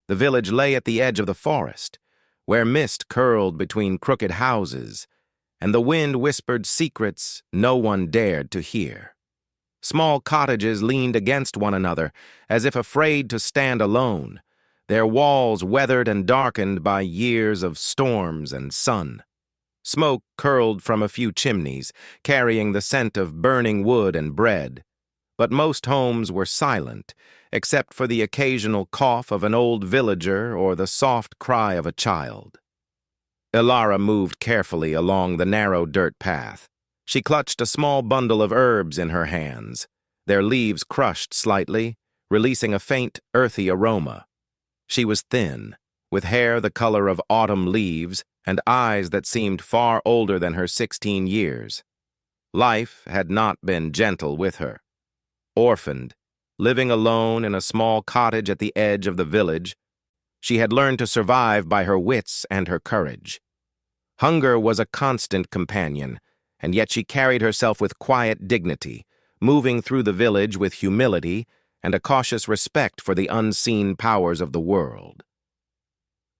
The village lay at the edge of the forest, where mist curled between crooked houses, and the wind whispered secrets no one dared to hear. Small cottages leaned against one another, as if afraid to stand alone, their walls weathered and darkened by years of storms and sun. Smoke curled from a few chimneys, carrying the scent of burning wood and bread. But most homes were silent, except for the occasional cough of an old villager or the soft cry of a child. Ilara moved carefully along the narrow dirt path. She clutched a small bundle of herbs in her hands, their leaves crushed slightly, releasing a faint, earthy aroma. She was thin, with hair the color of autumn leaves and eyes that seemed far older than her 16 years. Life had not been gentle with her. Orphaned, living alone in a small cottage at the edge of the village, she had learned to survive by her wits and her courage. Hunger was a constant companion, and yet she carried herself with quiet dignity, moving through the village with humility and a cautious respect for the unseen powers of the world.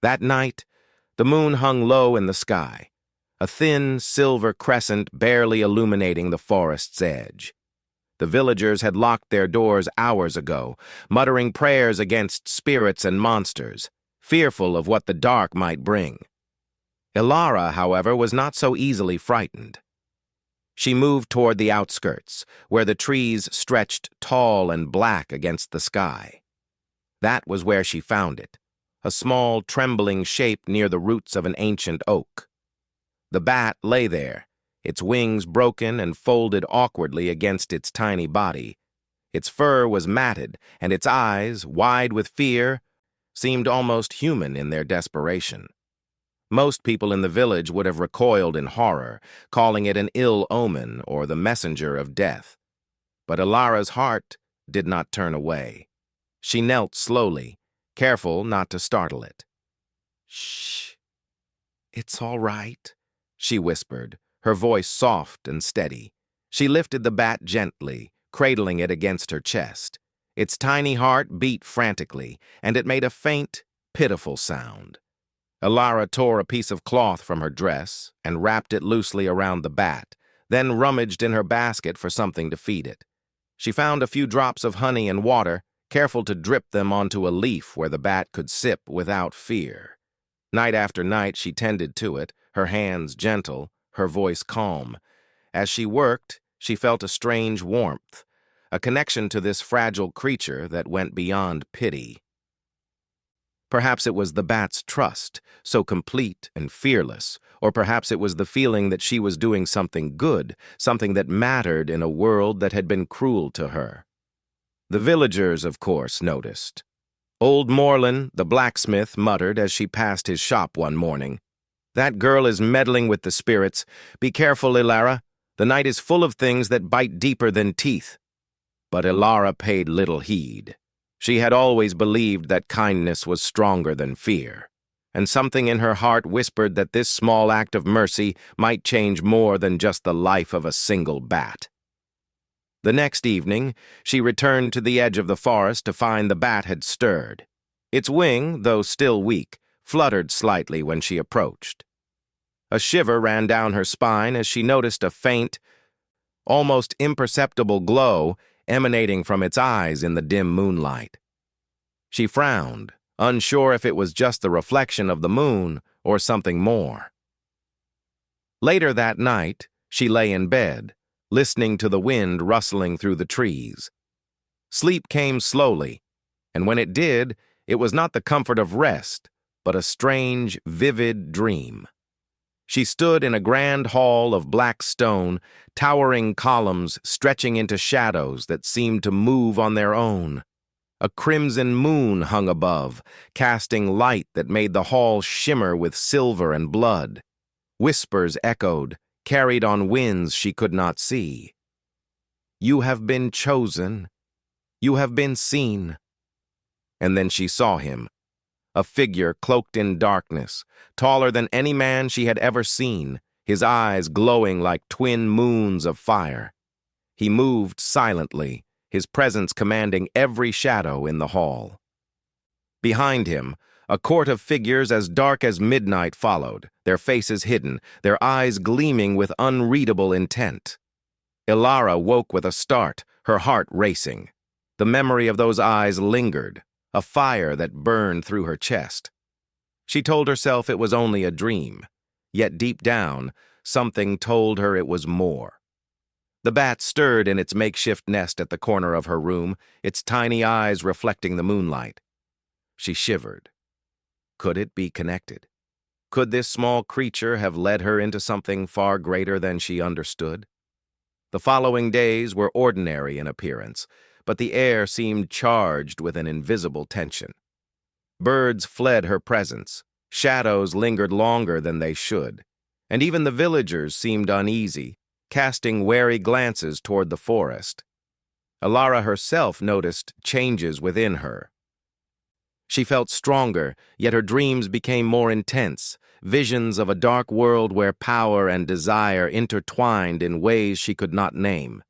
That night, the moon hung low in the sky, a thin silver crescent barely illuminating the forest's edge. The villagers had locked their doors hours ago, muttering prayers against spirits and monsters, fearful of what the dark might bring. Ilara, however, was not so easily frightened. She moved toward the outskirts, where the trees stretched tall and black against the sky. That was where she found it, a small, trembling shape near the roots of an ancient oak. The bat lay there, its wings broken and folded awkwardly against its tiny body. Its fur was matted, and its eyes, wide with fear, seemed almost human in their desperation. Most people in the village would have recoiled in horror, calling it an ill omen or the messenger of death. But Ilara's heart did not turn away. She knelt slowly, careful not to startle it. "Shh, it's all right," she whispered, her voice soft and steady. She lifted the bat gently, cradling it against her chest. Its tiny heart beat frantically, and it made a faint, pitiful sound. Ilara tore a piece of cloth from her dress and wrapped it loosely around the bat, then rummaged in her basket for something to feed it. She found a few drops of honey and water, careful to drip them onto a leaf where the bat could sip without fear. Night after night she tended to it, her hands gentle, her voice calm. As she worked, she felt a strange warmth, a connection to this fragile creature that went beyond pity. Perhaps it was the bat's trust, so complete and fearless, or perhaps it was the feeling that she was doing something good, something that mattered in a world that had been cruel to her. The villagers, of course, noticed. Old Morlan, the blacksmith, muttered as she passed his shop one morning, "That girl is meddling with the spirits. Be careful, Ilara. The night is full of things that bite deeper than teeth." But Ilara paid little heed. She had always believed that kindness was stronger than fear, and something in her heart whispered that this small act of mercy might change more than just the life of a single bat. The next evening, she returned to the edge of the forest to find the bat had stirred. Its wing, though still weak, fluttered slightly when she approached. A shiver ran down her spine as she noticed a faint, almost imperceptible glow emanating from its eyes in the dim moonlight. She frowned, unsure if it was just the reflection of the moon or something more. Later that night, she lay in bed, listening to the wind rustling through the trees. Sleep came slowly, and when it did, it was not the comfort of rest, but a strange, vivid dream. She stood in a grand hall of black stone, towering columns stretching into shadows that seemed to move on their own. A crimson moon hung above, casting light that made the hall shimmer with silver and blood. Whispers echoed, carried on winds she could not see. "You have been chosen. You have been seen." And then she saw him. A figure cloaked in darkness, taller than any man she had ever seen, his eyes glowing like twin moons of fire. He moved silently, his presence commanding every shadow in the hall. Behind him, a court of figures as dark as midnight followed, their faces hidden, their eyes gleaming with unreadable intent. Ilara woke with a start, her heart racing. The memory of those eyes lingered, a fire that burned through her chest. She told herself it was only a dream, yet deep down, something told her it was more. The bat stirred in its makeshift nest at the corner of her room, its tiny eyes reflecting the moonlight. She shivered. Could it be connected? Could this small creature have led her into something far greater than she understood? The following days were ordinary in appearance, but the air seemed charged with an invisible tension. Birds fled her presence, shadows lingered longer than they should, and even the villagers seemed uneasy, casting wary glances toward the forest. Ilara herself noticed changes within her. She felt stronger, yet her dreams became more intense, visions of a dark world where power and desire intertwined in ways she could not name.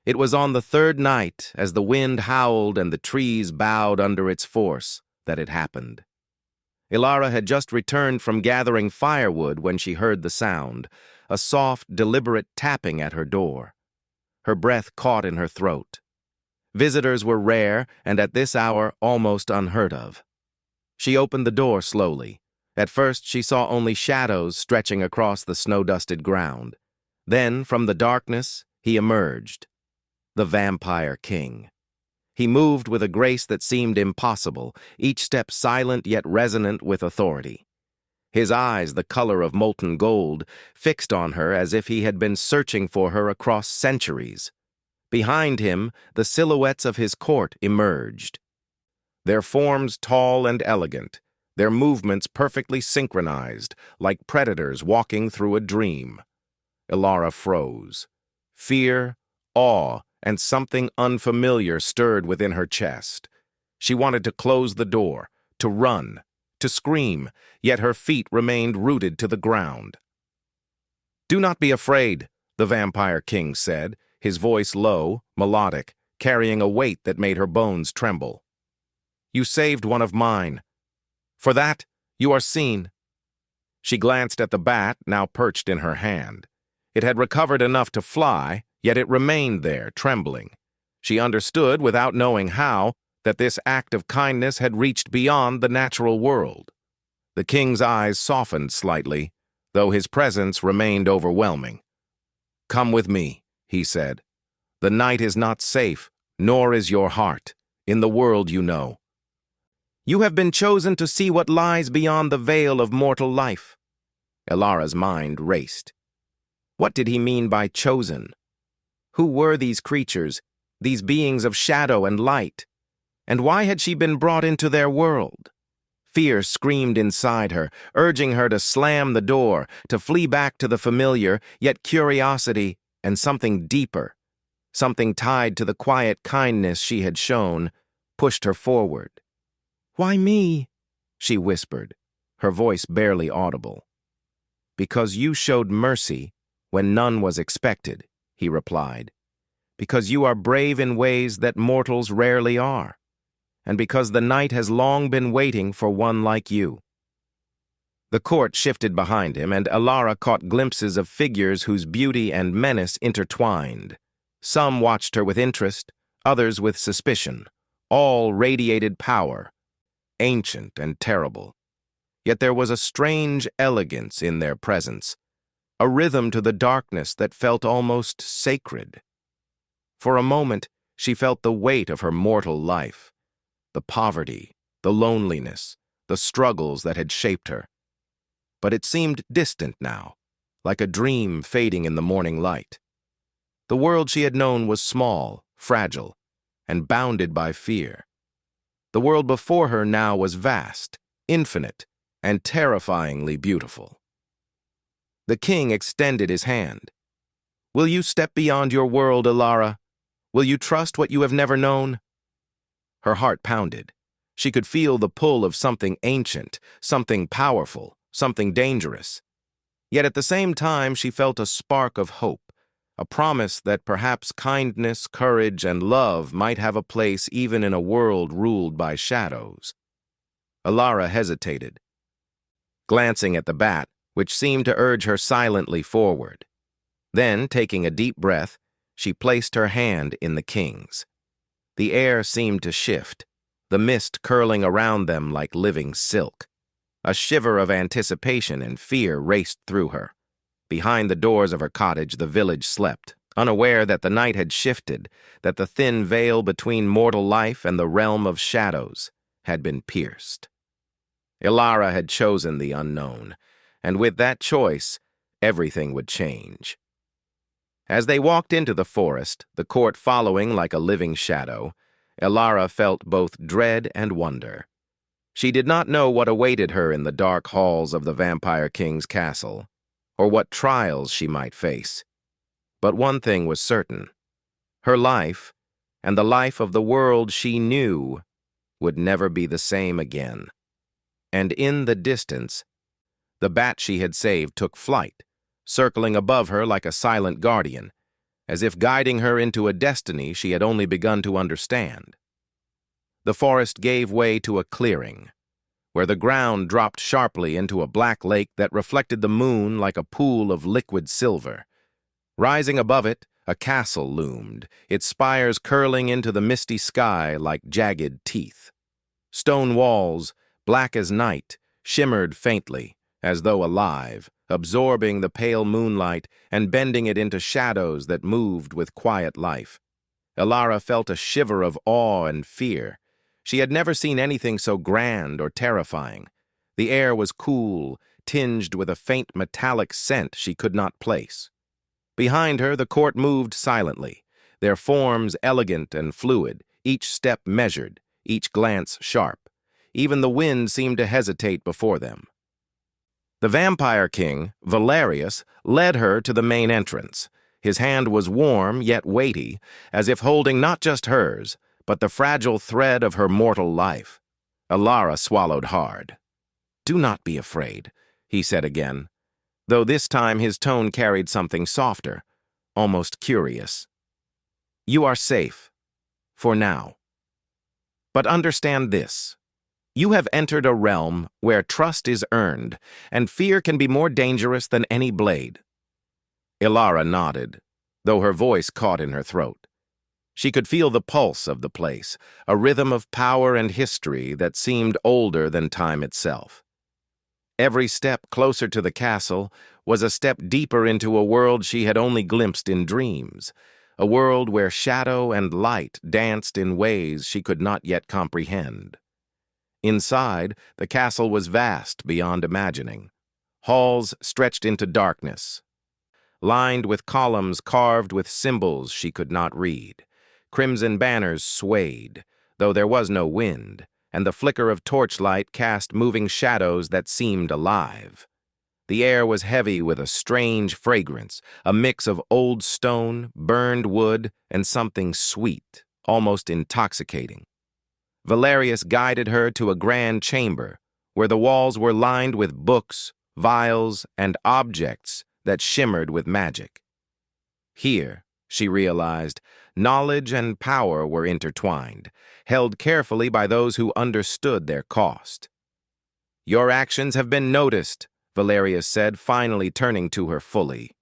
It was on the third night, as the wind howled and the trees bowed under its force, that it happened. Ilara had just returned from gathering firewood when she heard the sound, a soft, deliberate tapping at her door. Her breath caught in her throat. Visitors were rare, and at this hour almost unheard of. She opened the door slowly. At first she saw only shadows stretching across the snow-dusted ground. Then, from the darkness, he emerged. The Vampire King. He moved with a grace that seemed impossible, each step silent yet resonant with authority. His eyes, the color of molten gold, fixed on her as if he had been searching for her across centuries. Behind him, the silhouettes of his court emerged. Their forms tall and elegant, their movements perfectly synchronized, like predators walking through a dream. Ilara froze. Fear, awe, and something unfamiliar stirred within her chest. She wanted to close the door, to run, to scream, yet her feet remained rooted to the ground. "Do not be afraid," the Vampire King said, his voice low, melodic, carrying a weight that made her bones tremble. "You saved one of mine. For that, you are seen." She glanced at the bat, now perched in her hand. It had recovered enough to fly, yet it remained there, trembling. She understood, without knowing how, that this act of kindness had reached beyond the natural world. The king's eyes softened slightly, though his presence remained overwhelming. "Come with me," he said. "The night is not safe, nor is your heart, in the world you know. You have been chosen to see what lies beyond the veil of mortal life." Ilara's mind raced. What did he mean by chosen? Who were these creatures, these beings of shadow and light? And why had she been brought into their world? Fear screamed inside her, urging her to slam the door, to flee back to the familiar, yet curiosity and something deeper, something tied to the quiet kindness she had shown, pushed her forward. "Why me?" she whispered, her voice barely audible. "Because you showed mercy when none was expected," he replied. "Because you are brave in ways that mortals rarely are, and because the night has long been waiting for one like you." The court shifted behind him, and Ilara caught glimpses of figures whose beauty and menace intertwined. Some watched her with interest, others with suspicion. All radiated power, ancient and terrible. Yet there was a strange elegance in their presence, a rhythm to the darkness that felt almost sacred. For a moment, she felt the weight of her mortal life, the poverty, the loneliness, the struggles that had shaped her. But it seemed distant now, like a dream fading in the morning light. The world she had known was small, fragile, and bounded by fear. The world before her now was vast, infinite, and terrifyingly beautiful. The king extended his hand. "Will you step beyond your world, Ilara? Will you trust what you have never known?" Her heart pounded. She could feel the pull of something ancient, something powerful, something dangerous. Yet at the same time she felt a spark of hope, a promise that perhaps kindness, courage, and love might have a place even in a world ruled by shadows. Alara hesitated, glancing at the bat, which seemed to urge her silently forward. Then, taking a deep breath, she placed her hand in the king's. The air seemed to shift, the mist curling around them like living silk. A shiver of anticipation and fear raced through her. Behind the doors of her cottage, the village slept, unaware that the night had shifted, that the thin veil between mortal life and the realm of shadows had been pierced. Ilara had chosen the unknown, and with that choice, everything would change. As they walked into the forest, the court following like a living shadow, Ilara felt both dread and wonder. She did not know what awaited her in the dark halls of the Vampire King's castle, or what trials she might face. But one thing was certain. Her life, and the life of the world she knew, would never be the same again. And in the distance, the bat she had saved took flight, circling above her like a silent guardian, as if guiding her into a destiny she had only begun to understand. The forest gave way to a clearing, where the ground dropped sharply into a black lake that reflected the moon like a pool of liquid silver. Rising above it, a castle loomed, its spires curling into the misty sky like jagged teeth. Stone walls, black as night, shimmered faintly, as though alive, absorbing the pale moonlight and bending it into shadows that moved with quiet life. Ilara felt a shiver of awe and fear. She had never seen anything so grand or terrifying. The air was cool, tinged with a faint metallic scent she could not place. Behind her, the court moved silently, their forms elegant and fluid, each step measured, each glance sharp. Even the wind seemed to hesitate before them. The Vampire King, Valerius, led her to the main entrance. His hand was warm yet weighty, as if holding not just hers, but the fragile thread of her mortal life. Ilara swallowed hard. "Do not be afraid," he said again, though this time his tone carried something softer, almost curious. "You are safe, for now. But understand this. You have entered a realm where trust is earned, and fear can be more dangerous than any blade." Ilara nodded, though her voice caught in her throat. She could feel the pulse of the place, a rhythm of power and history that seemed older than time itself. Every step closer to the castle was a step deeper into a world she had only glimpsed in dreams, a world where shadow and light danced in ways she could not yet comprehend. Inside, the castle was vast beyond imagining. Halls stretched into darkness, lined with columns carved with symbols she could not read. Crimson banners swayed, though there was no wind, and the flicker of torchlight cast moving shadows that seemed alive. The air was heavy with a strange fragrance, a mix of old stone, burned wood, and something sweet, almost intoxicating. Valerius guided her to a grand chamber, where the walls were lined with books, vials, and objects that shimmered with magic. Here, she realized, knowledge and power were intertwined, held carefully by those who understood their cost. "Your actions have been noticed," Valerius said, finally turning to her fully.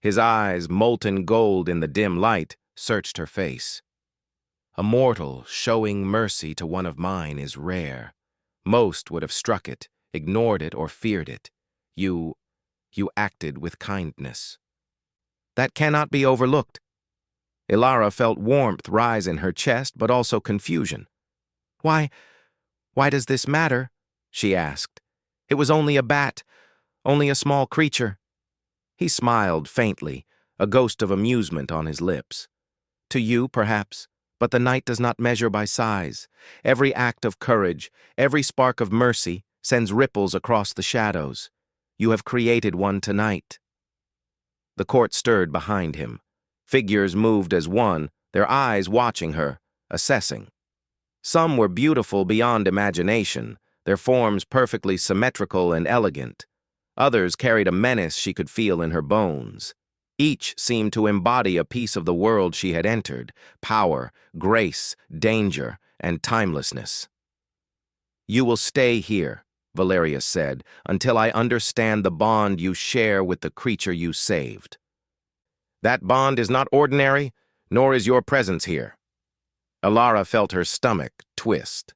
His eyes, molten gold in the dim light, searched her face. "A mortal showing mercy to one of mine is rare. Most would have struck it, ignored it, or feared it. You acted with kindness. That cannot be overlooked." Ilara felt warmth rise in her chest, but also confusion. Why does this matter?" she asked. "It was only a bat, only a small creature." He smiled faintly, a ghost of amusement on his lips. "To you, perhaps, but the night does not measure by size. Every act of courage, every spark of mercy, sends ripples across the shadows. You have created one tonight." The court stirred behind him. Figures moved as one, their eyes watching her, assessing. Some were beautiful beyond imagination, their forms perfectly symmetrical and elegant. Others carried a menace she could feel in her bones. Each seemed to embody a piece of the world she had entered: power, grace, danger, and timelessness. You will stay here, Valerius said, until I understand the bond you share with the creature you saved. That bond is not ordinary, nor is your presence here. Alara felt her stomach twist.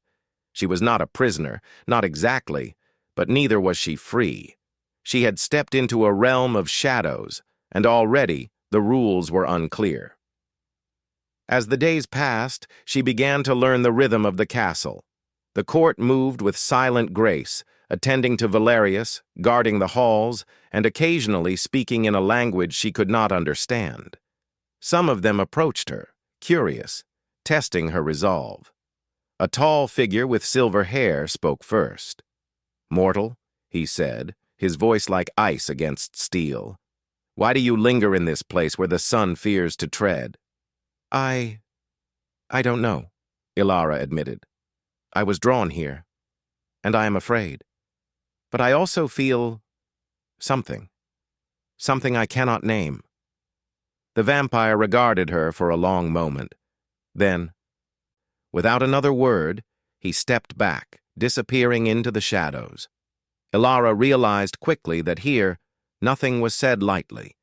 She was not a prisoner, not exactly, but neither was she free. She had stepped into a realm of shadows, and already the rules were unclear. As the days passed, she began to learn the rhythm of the castle. The court moved with silent grace, attending to Valerius, guarding the halls, and occasionally speaking in a language she could not understand. Some of them approached her, curious, testing her resolve. A tall figure with silver hair spoke first. "Mortal," he said, his voice like ice against steel, "why do you linger in this place where the sun fears to tread?" I don't know," Alara admitted. "I was drawn here, and I am afraid. But I also feel something I cannot name." The vampire regarded her for a long moment. Then, without another word, he stepped back, disappearing into the shadows. Alara realized quickly that here nothing was said lightly,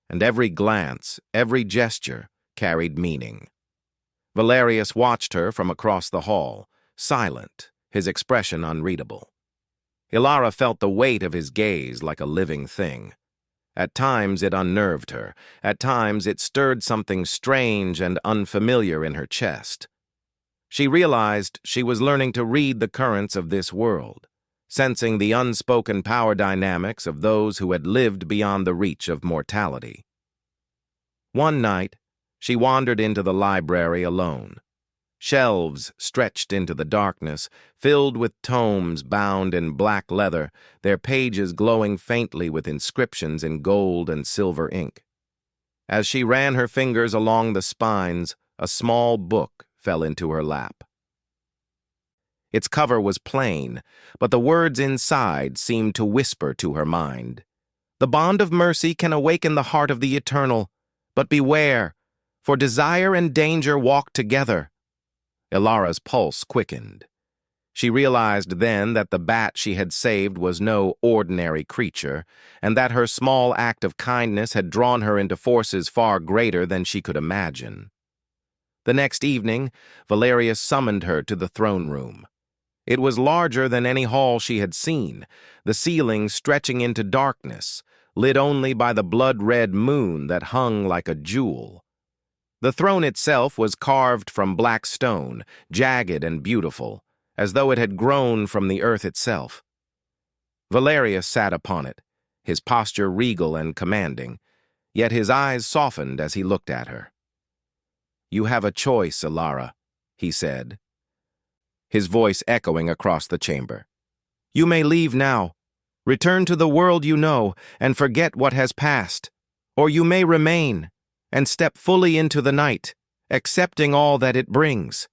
and every glance, every gesture carried meaning. Valerius watched her from across the hall, silent, his expression unreadable. Alara felt the weight of his gaze like a living thing. At times it unnerved her, at times it stirred something strange and unfamiliar in her chest. She realized she was learning to read the currents of this world, sensing the unspoken power dynamics of those who had lived beyond the reach of mortality. One night, she wandered into the library alone. Shelves stretched into the darkness, filled with tomes bound in black leather, their pages glowing faintly with inscriptions in gold and silver ink. As she ran her fingers along the spines, a small book fell into her lap. Its cover was plain, but the words inside seemed to whisper to her mind. "The bond of mercy can awaken the heart of the eternal, but beware, for desire and danger walk together." Alara's pulse quickened. She realized then that the bat she had saved was no ordinary creature, and that her small act of kindness had drawn her into forces far greater than she could imagine. The next evening, Valerius summoned her to the throne room. It was larger than any hall she had seen, the ceiling stretching into darkness, lit only by the blood-red moon that hung like a jewel. The throne itself was carved from black stone, jagged and beautiful, as though it had grown from the earth itself. Valerius sat upon it, his posture regal and commanding, yet his eyes softened as he looked at her. "You have a choice, Alara," he said, his voice echoing across the chamber. "You may leave now, return to the world you know, and forget what has passed, or you may remain and step fully into the night, accepting all that it brings."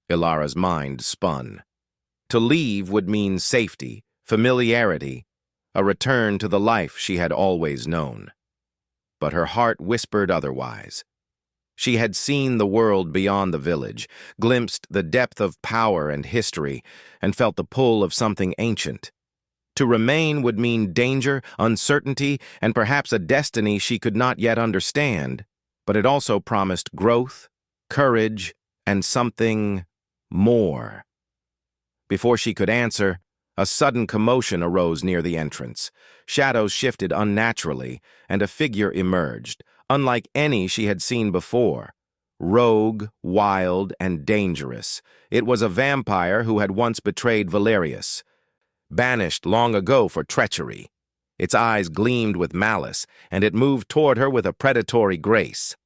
Ilara's mind spun. To leave would mean safety, familiarity, a return to the life she had always known. But her heart whispered otherwise. She had seen the world beyond the village, glimpsed the depth of power and history, and felt the pull of something ancient. To remain would mean danger, uncertainty, and perhaps a destiny she could not yet understand, but it also promised growth, courage, and something more. Before she could answer, a sudden commotion arose near the entrance. Shadows shifted unnaturally, and a figure emerged, unlike any she had seen before. Rogue, wild, and dangerous, it was a vampire who had once betrayed Valerius, banished long ago for treachery. Its eyes gleamed with malice, and it moved toward her with a predatory grace.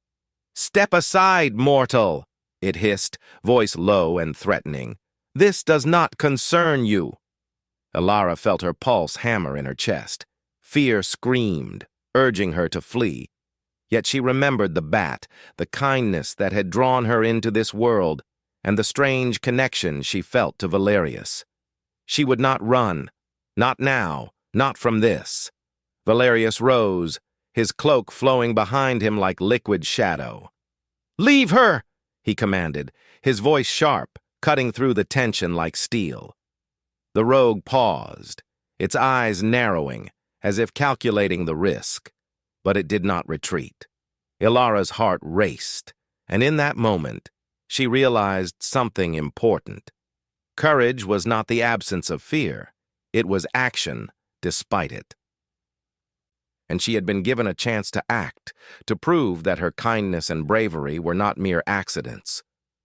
"Step aside, mortal!" it hissed, voice low and threatening. "This does not concern you." Alara felt her pulse hammer in her chest. Fear screamed, urging her to flee. Yet she remembered the bat, the kindness that had drawn her into this world, and the strange connection she felt to Valerius. She would not run. Not now. Not from this. Valerius rose, his cloak flowing behind him like liquid shadow. "Leave her!" he commanded, his voice sharp, cutting through the tension like steel. The rogue paused, its eyes narrowing, as if calculating the risk, but it did not retreat. Ilara's heart raced, and in that moment, she realized something important. Courage was not the absence of fear, it was action despite it. And she had been given a chance to act, to prove that her kindness and bravery were not mere accidents.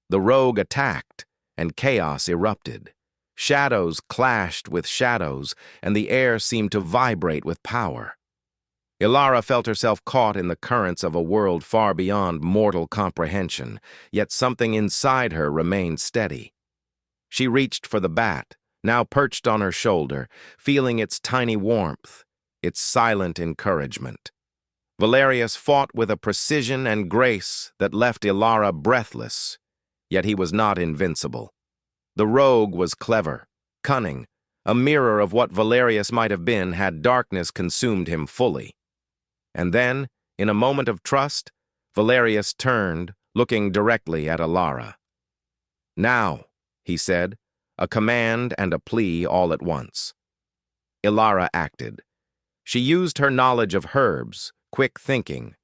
The rogue attacked, and chaos erupted. Shadows clashed with shadows, and the air seemed to vibrate with power. Ilara felt herself caught in the currents of a world far beyond mortal comprehension, yet something inside her remained steady. She reached for the bat, now perched on her shoulder, feeling its tiny warmth, its silent encouragement. Valerius fought with a precision and grace that left Ilara breathless, yet he was not invincible. The rogue was clever, cunning, a mirror of what Valerius might have been had darkness consumed him fully. And then, in a moment of trust, Valerius turned, looking directly at Ilara. "Now," he said, a command and a plea all at once. Ilara acted. She used her knowledge of herbs, quick thinking,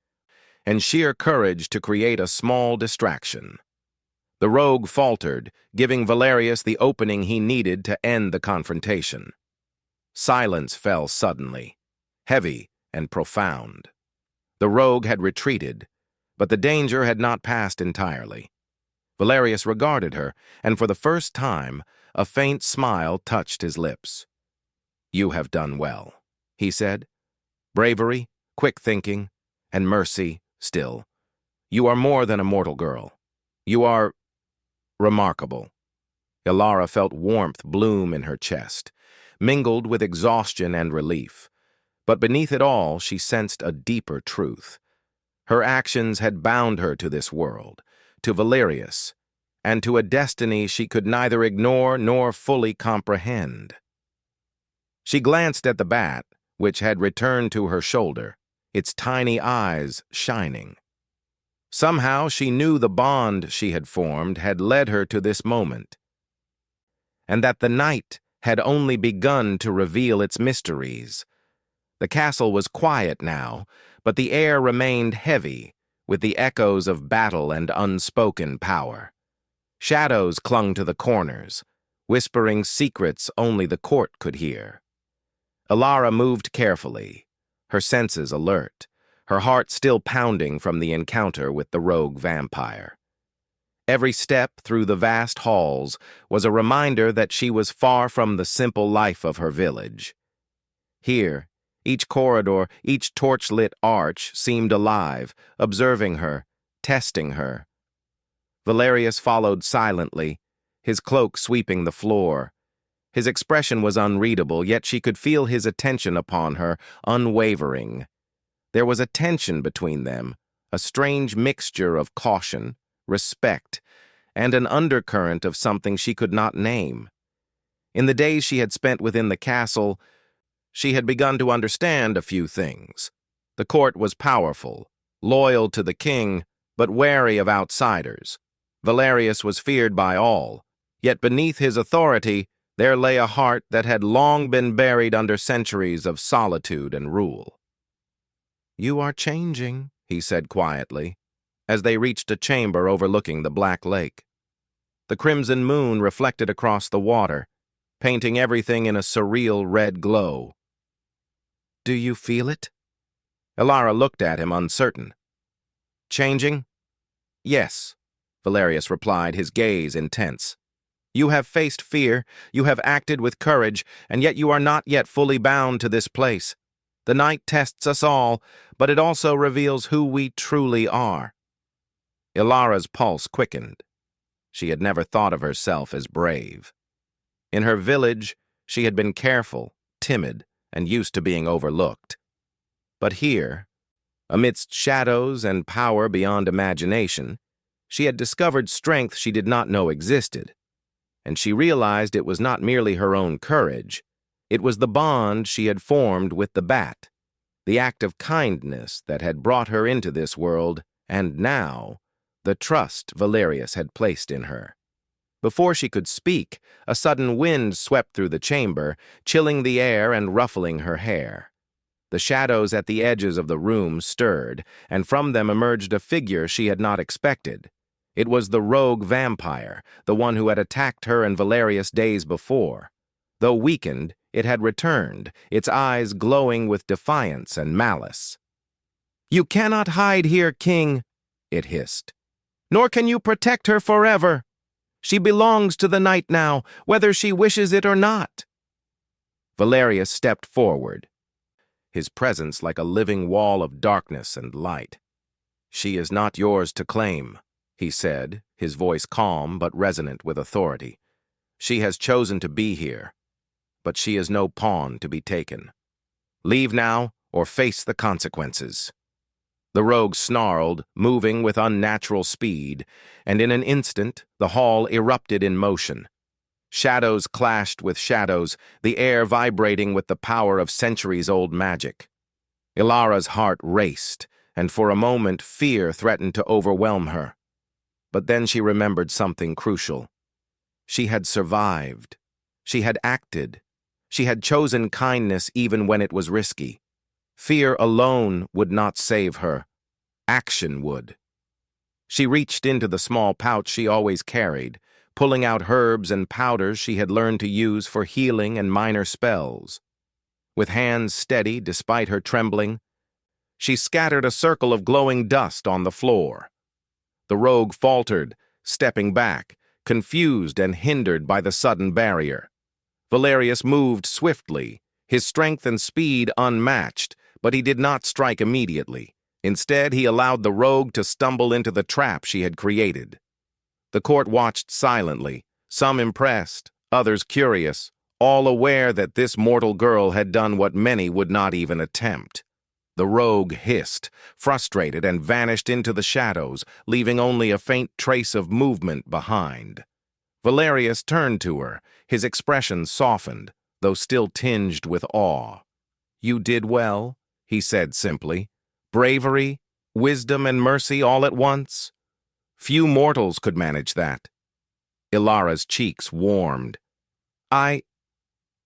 and sheer courage to create a small distraction. The rogue faltered, giving Valerius the opening he needed to end the confrontation. Silence fell suddenly, heavy and profound. The rogue had retreated, but the danger had not passed entirely. Valerius regarded her, and for the first time, a faint smile touched his lips. "You have done well," he said. "Bravery, quick thinking, and mercy still. You are more than a mortal girl. You are remarkable." Ilara felt warmth bloom in her chest, mingled with exhaustion and relief. But beneath it all, she sensed a deeper truth. Her actions had bound her to this world, to Valerius, and to a destiny she could neither ignore nor fully comprehend. She glanced at the bat, which had returned to her shoulder, its tiny eyes shining. Somehow she knew the bond she had formed had led her to this moment, and that the night had only begun to reveal its mysteries. The castle was quiet now, but the air remained heavy, with the echoes of battle and unspoken power. Shadows clung to the corners, whispering secrets only the court could hear. Ilara moved carefully, her senses alert, her heart still pounding from the encounter with the rogue vampire. Every step through the vast halls was a reminder that she was far from the simple life of her village. Here, each corridor, each torch-lit arch seemed alive, observing her, testing her. Valerius followed silently, his cloak sweeping the floor. His expression was unreadable, yet she could feel his attention upon her, unwavering. There was a tension between them, a strange mixture of caution, respect, and an undercurrent of something she could not name. In the days she had spent within the castle, she had begun to understand a few things. The court was powerful, loyal to the king, but wary of outsiders. Valerius was feared by all, yet beneath his authority there lay a heart that had long been buried under centuries of solitude and rule. "You are changing," he said quietly, as they reached a chamber overlooking the Black Lake. The crimson moon reflected across the water, painting everything in a surreal red glow. "Do you feel it?" Ilara looked at him, uncertain. "Changing?" "Yes," Valerius replied, his gaze intense. "You have faced fear, you have acted with courage, and yet you are not yet fully bound to this place. The night tests us all, but it also reveals who we truly are." Ilara's pulse quickened. She had never thought of herself as brave. In her village, she had been careful, timid, and used to being overlooked. But here, amidst shadows and power beyond imagination, she had discovered strength she did not know existed, and she realized it was not merely her own courage, it was the bond she had formed with the bat, the act of kindness that had brought her into this world, and now, the trust Valerius had placed in her. Before she could speak, a sudden wind swept through the chamber, chilling the air and ruffling her hair. The shadows at the edges of the room stirred, and from them emerged a figure she had not expected. It was the rogue vampire, the one who had attacked her and Valerius days before. Though weakened, it had returned, its eyes glowing with defiance and malice. "You cannot hide here, King," it hissed. "Nor can you protect her forever. She belongs to the night now, whether she wishes it or not." Valerius stepped forward, his presence like a living wall of darkness and light. "She is not yours to claim," he said, his voice calm but resonant with authority. "She has chosen to be here, but she is no pawn to be taken. Leave now or face the consequences." The rogue snarled, moving with unnatural speed, and in an instant the hall erupted in motion. Shadows clashed with shadows, the air vibrating with the power of centuries-old magic. Ilara's heart raced, and for a moment fear threatened to overwhelm her. But then she remembered something crucial. She had survived. She had acted. She had chosen kindness even when it was risky. Fear alone would not save her. Action would. She reached into the small pouch she always carried, pulling out herbs and powders she had learned to use for healing and minor spells. With hands steady despite her trembling, she scattered a circle of glowing dust on the floor. The rogue faltered, stepping back, confused and hindered by the sudden barrier. Valerius moved swiftly, his strength and speed unmatched, but he did not strike immediately. Instead, he allowed the rogue to stumble into the trap she had created. The court watched silently, some impressed, others curious, all aware that this mortal girl had done what many would not even attempt. The rogue hissed, frustrated, and vanished into the shadows, leaving only a faint trace of movement behind. Valerius turned to her, his expression softened, though still tinged with awe. "You did well," he said simply. "Bravery, wisdom, and mercy all at once? Few mortals could manage that." Ilara's cheeks warmed. I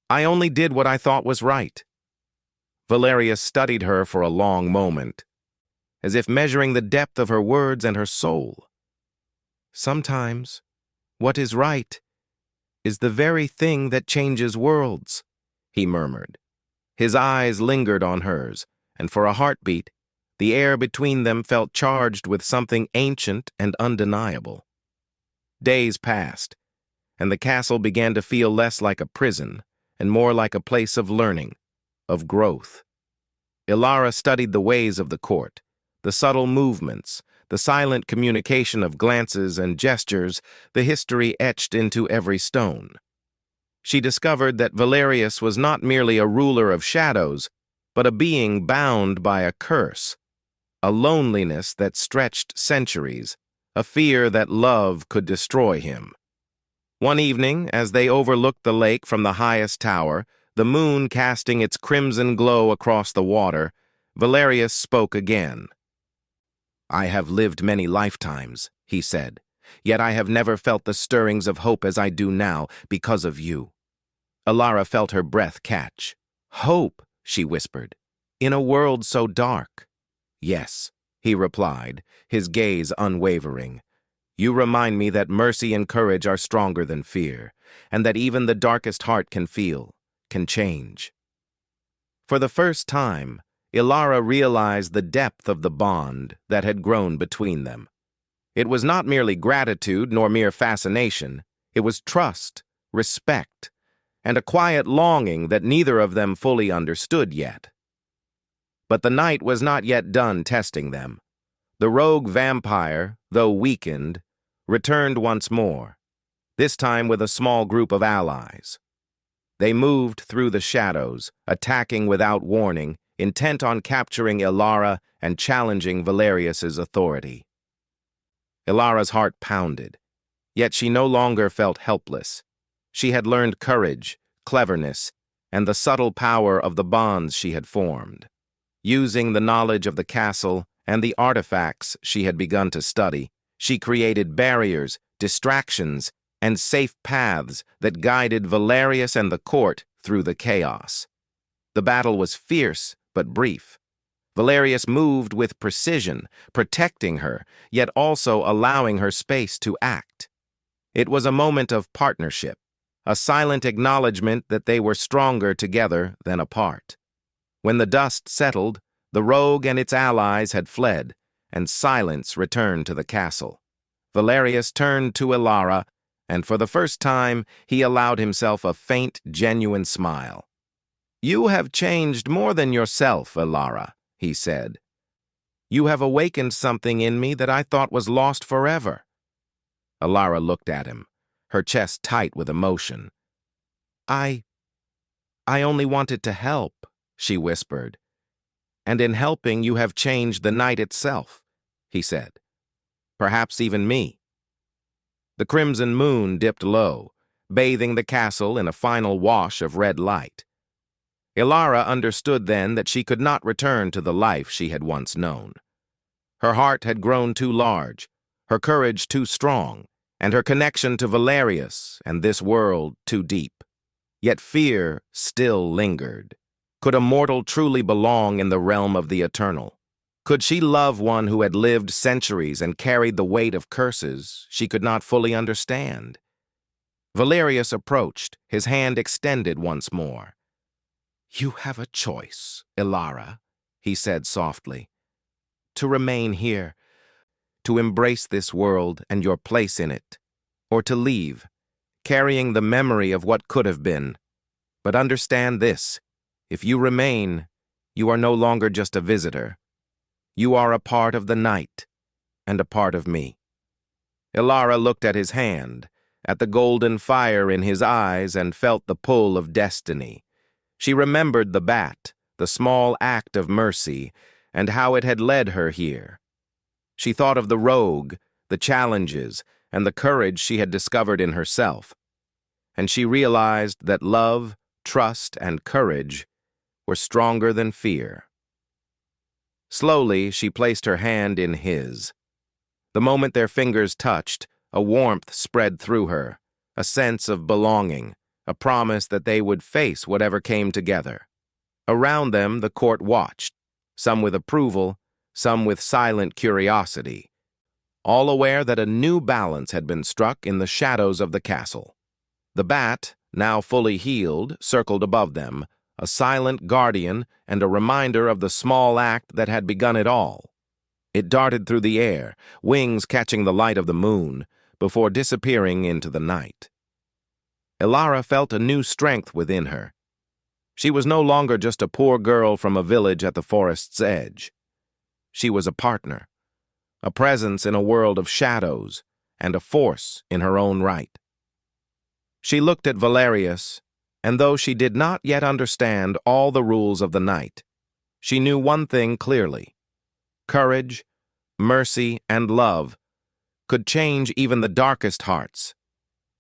only did what I thought was right." Valerius studied her for a long moment, as if measuring the depth of her words and her soul. "Sometimes, what is right is the very thing that changes worlds," he murmured. His eyes lingered on hers, and for a heartbeat, the air between them felt charged with something ancient and undeniable. Days passed, and the castle began to feel less like a prison and more like a place of learning, of growth. Ilara studied the ways of the court, the subtle movements, the silent communication of glances and gestures, the history etched into every stone. She discovered that Valerius was not merely a ruler of shadows, but a being bound by a curse, a loneliness that stretched centuries, a fear that love could destroy him. One evening, as they overlooked the lake from the highest tower, the moon casting its crimson glow across the water, Valerius spoke again. "I have lived many lifetimes," he said, "yet I have never felt the stirrings of hope as I do now because of you." Ilara felt her breath catch. "Hope," she whispered, "in a world so dark." "Yes," he replied, his gaze unwavering. "You remind me that mercy and courage are stronger than fear, and that even the darkest heart can feel, can change." For the first time, Ilara realized the depth of the bond that had grown between them. It was not merely gratitude nor mere fascination. It was trust, respect, and a quiet longing that neither of them fully understood yet. But the night was not yet done testing them. The rogue vampire, though weakened, returned once more, this time with a small group of allies. They moved through the shadows, attacking without warning, intent on capturing Ilara and challenging Valerius's authority. Ilara's heart pounded, yet she no longer felt helpless. She had learned courage, cleverness, and the subtle power of the bonds she had formed. Using the knowledge of the castle and the artifacts she had begun to study, she created barriers, distractions, and safe paths that guided Valerius and the court through the chaos. The battle was fierce but brief. Valerius moved with precision, protecting her, yet also allowing her space to act. It was a moment of partnership, a silent acknowledgement that they were stronger together than apart. When the dust settled, the rogue and its allies had fled, and silence returned to the castle. Valerius turned to Elara, and for the first time he allowed himself a faint, genuine smile. "You have changed more than yourself, Elara," he said. "You have awakened something in me that I thought was lost forever." Elara looked at him, her chest tight with emotion. I only wanted to help," she whispered. "And in helping you have changed the night itself," he said. "Perhaps even me." The crimson moon dipped low, bathing the castle in a final wash of red light. Elara understood then that she could not return to the life she had once known. Her heart had grown too large, her courage too strong, and her connection to Valerius and this world too deep. Yet fear still lingered. Could a mortal truly belong in the realm of the eternal? Could she love one who had lived centuries and carried the weight of curses she could not fully understand? Valerius approached, his hand extended once more. "You have a choice, Elara," he said softly. "To remain here, to embrace this world and your place in it, or to leave, carrying the memory of what could have been. But understand this, if you remain, you are no longer just a visitor. You are a part of the night, and a part of me." Elara looked at his hand, at the golden fire in his eyes, and felt the pull of destiny. She remembered the bat, the small act of mercy, and how it had led her here. She thought of the rogue, the challenges, and the courage she had discovered in herself. And she realized that love, trust, and courage were stronger than fear. Slowly, she placed her hand in his. The moment their fingers touched, a warmth spread through her, a sense of belonging, a promise that they would face whatever came together. Around them, the court watched, some with approval, some with silent curiosity, all aware that a new balance had been struck in the shadows of the castle. The bat, now fully healed, circled above them, a silent guardian and a reminder of the small act that had begun it all. It darted through the air, wings catching the light of the moon, before disappearing into the night. Elara felt a new strength within her. She was no longer just a poor girl from a village at the forest's edge. She was a partner, a presence in a world of shadows, and a force in her own right. She looked at Valerius, and though she did not yet understand all the rules of the night, she knew one thing clearly. Courage, mercy, and love could change even the darkest hearts.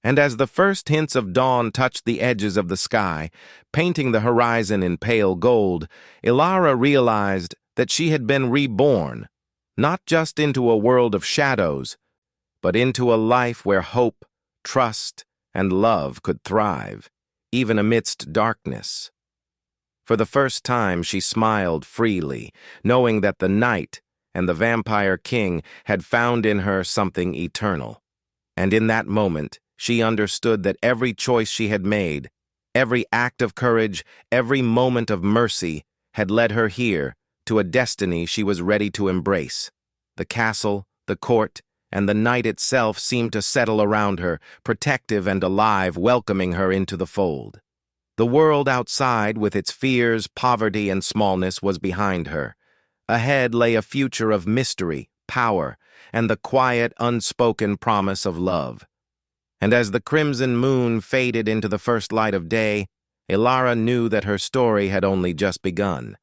And as the first hints of dawn touched the edges of the sky, painting the horizon in pale gold, Elara realized that she had been reborn, not just into a world of shadows, but into a life where hope, trust, and love could thrive, even amidst darkness. For the first time she smiled freely, knowing that the night and the vampire king had found in her something eternal. And in that moment, she understood that every choice she had made, every act of courage, every moment of mercy, had led her here to a destiny she was ready to embrace. The castle, the court, and the night itself seemed to settle around her, protective and alive, welcoming her into the fold. The world outside, with its fears, poverty, and smallness, was behind her. Ahead lay a future of mystery, power, and the quiet, unspoken promise of love. And as the crimson moon faded into the first light of day, Elara knew that her story had only just begun.